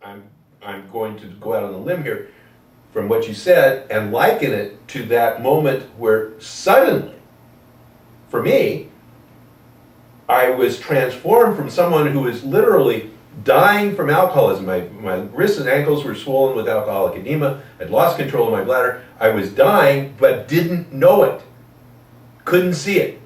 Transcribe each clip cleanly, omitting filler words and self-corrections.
I'm I'm going to go out on a limb here from what you said and liken it to that moment where suddenly, for me, I was transformed from someone who was literally dying from alcoholism. My wrists and ankles were swollen with alcoholic edema. I'd lost control of my bladder. I was dying, but didn't know it. Couldn't see it.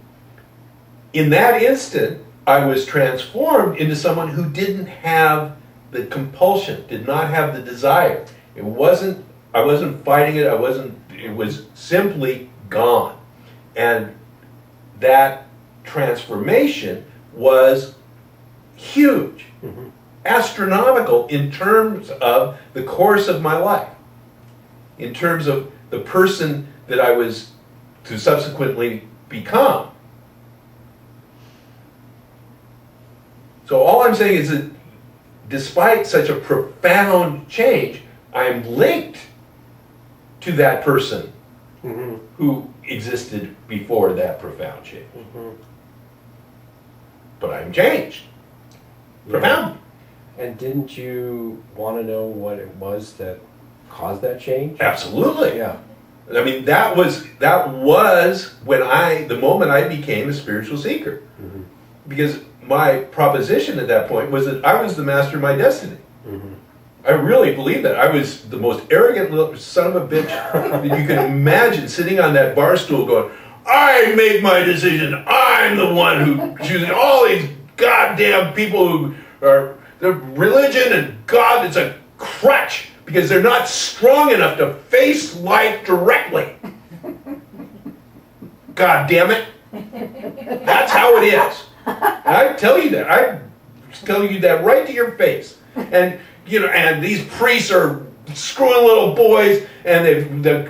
In that instant, I was transformed into someone who didn't have the compulsion, did not have the desire. I wasn't fighting it, it was simply gone. And that transformation was huge, astronomical in terms of the course of my life, in terms of the person that I was to subsequently become. So all I'm saying is that despite such a profound change, I am linked to that person who existed before that profound change. But I'm changed. Profound. And didn't you want to know what it was that caused that change? Absolutely. Yeah. I mean, that was when the moment I became a spiritual seeker. Because my proposition at that point was that I was the master of my destiny. I really believed that. I was the most arrogant little son of a bitch that you can imagine, sitting on that bar stool going, I make my decision. I'm the one who chooses. All these goddamn people who are, their religion and God, it's a crutch because they're not strong enough to face life directly. God damn it. That's how it is. I tell you that. I'm telling you that right to your face. And and these priests are screwing little boys, and the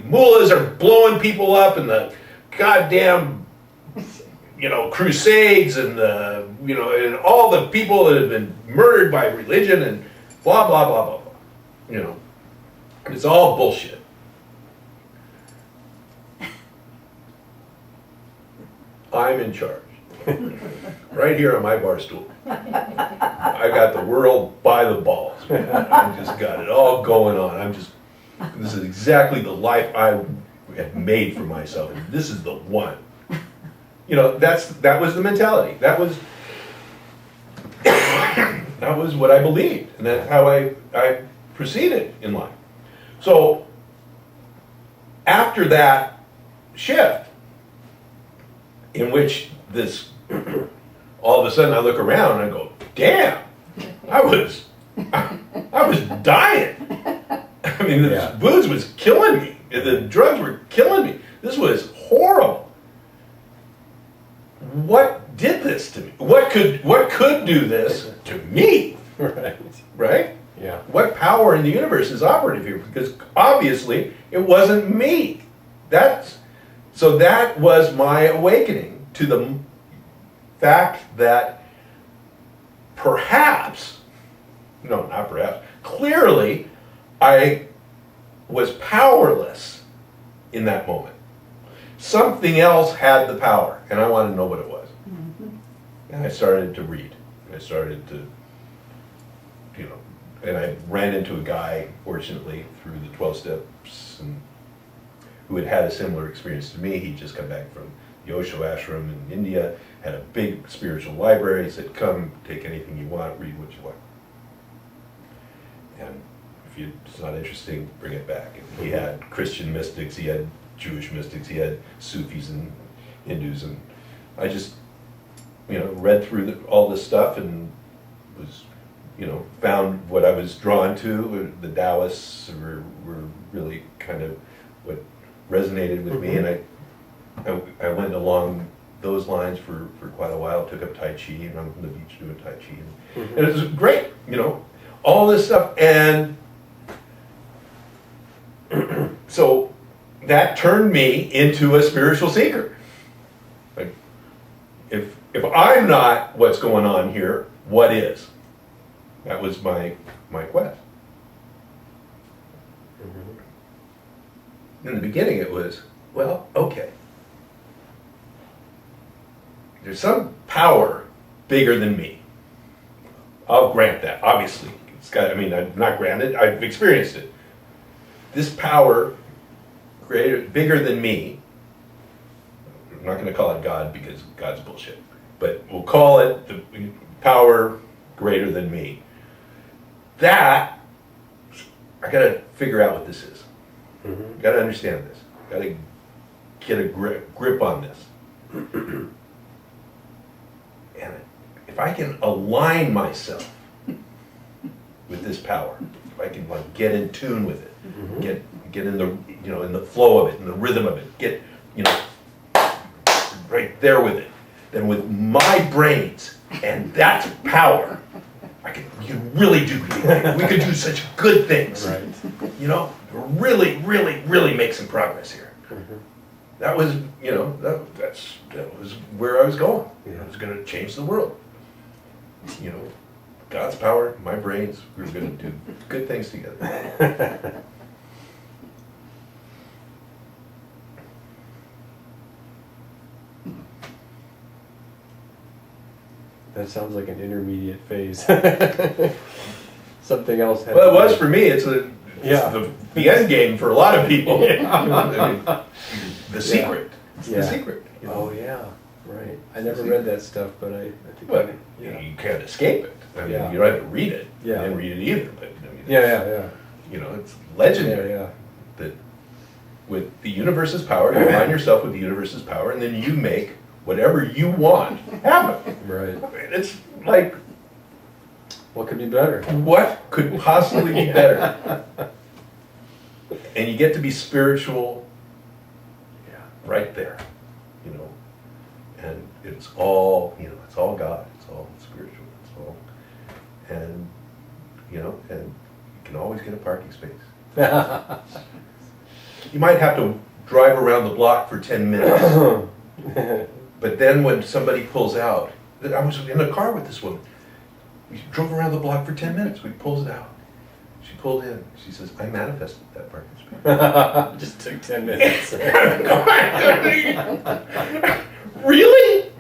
mullahs are blowing people up, and the goddamn crusades, and and all the people that have been murdered by religion, and blah blah blah blah blah. It's all bullshit. I'm in charge. Right here on my bar stool. I got the world by the balls. I just got it all going on. This is exactly the life I have made for myself. And this is the one. That was the mentality. That was what I believed. And that's how I proceeded in life. So after that shift, in which this, all of a sudden I look around and I go, damn, I was dying. I mean, the booze was killing me. The drugs were killing me. This was horrible. What did this to me? What could do this to me? Right? Yeah. What power in the universe is operative here? Because obviously it wasn't me. So that was my awakening to the fact that clearly I was powerless in that moment. Something else had the power, and I wanted to know what it was. And I started to read. I started to, and I ran into a guy, fortunately, through the 12 steps, who had had a similar experience to me. He'd just come back from the Osho ashram in India, had a big spiritual library. He said, come, take anything you want, read what you want. And if it's not interesting, bring it back. And he had Christian mystics, he had Jewish mystics, he had Sufis and Hindus, and I just, read through all this stuff and was, found what I was drawn to. The Taoists were really kind of what resonated with me, and I went along those lines for quite a while, took up Tai Chi, and I'm on the beach doing Tai Chi. And it was great, all this stuff. And so that turned me into a spiritual seeker. Like, if I'm not what's going on here, what is? That was my quest. In the beginning it was, well, okay. There's some power bigger than me. I'll grant that, obviously. It's got, I mean, I've not granted, I've experienced it. This power, greater, bigger than me, I'm not gonna call it God because God's bullshit, but we'll call it the power greater than me. That, I gotta figure out what this is. Mm-hmm. Gotta understand this. Gotta get a grip on this. And if I can align myself with this power, if I can like get in tune with it, Mm-hmm. get in the, you know, in the flow of it, in the rhythm of it, get, you know, right there with it, then with my brains and that's power, you really do big things. We could do such good things. Right. You know, really, really, really make some progress here. Mm-hmm. That was, you know, that was where I was going. Yeah. I was going to change the world. You know, God's power, my brains, we were going to do good things together. That sounds like an intermediate phase. Something else. Well, it was for me. It's the end game for a lot of people. Yeah. I mean, the secret. It's Yeah. the secret. You know? Oh yeah, right. I never read that stuff, but I think. But yeah. you can't escape it. I mean, Yeah. you don't have to read it. Yeah. You didn't read it either. But I mean, Yeah. you know, it's legendary. Yeah. That with the universe's power, you align yourself with the universe's power, and then you make whatever you want happen. Right. I mean, it's like, What could be better? what could possibly be better? And you get to be spiritual Yeah. right there, you know. And it's all, you know, it's all God. It's all spiritual. It's all, and, you know, and you can always get a parking space. You might have to drive around the block for 10 minutes. But then when somebody pulls out, I was in a car with this woman. We drove around the block for 10 minutes. We pulled it out. She pulled in. She says, I manifested that parking space. Just took 10 minutes. Really?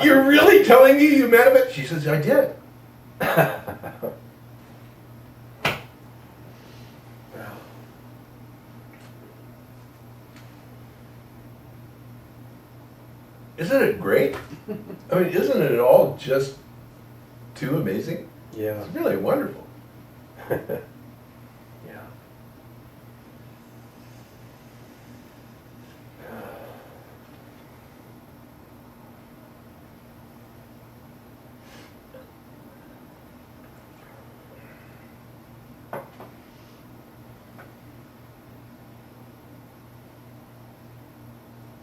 You're really telling me you manifested? She says, I did. Isn't it great? I mean, isn't it all just too amazing? Yeah. It's really wonderful. Yeah.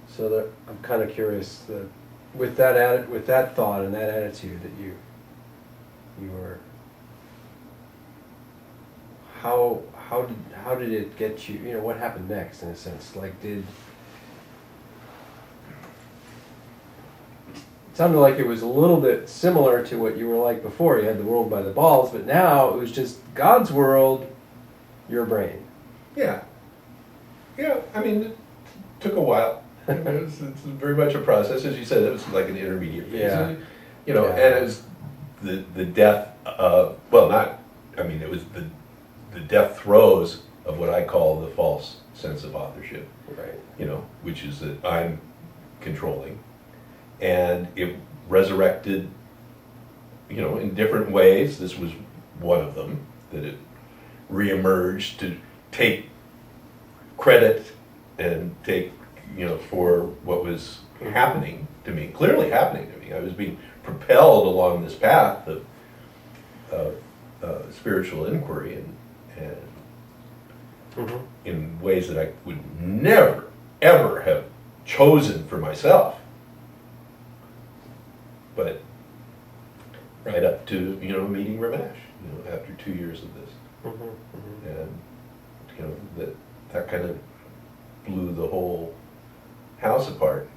So that, I'm kind of curious with that thought and that attitude that you were. How did it get you? You know, what happened next in a sense? Like, it sounded like it was a little bit similar to what you were like before. You had the world by the balls, but now it was just God's world, your brain. Yeah. Yeah, I mean, it took a while. It's very much a process. As you said, it was like an intermediate phase. Yeah. You know, Yeah. and it was the death of, well, not, I mean, it was the death throes of what I call the false sense of authorship. Right. You know, which is that I'm controlling. And it resurrected, you know, in different ways. This was one of them, that it reemerged to take credit and take, you know, for what was happening to me, clearly happening to me. I was being propelled along this path of spiritual inquiry and Mm-hmm. in ways that I would never, ever have chosen for myself. But right up to, you know, meeting Ramesh, you know, after 2 years of this. Mm-hmm. Mm-hmm. And, you know, that kind of blew the whole house apart.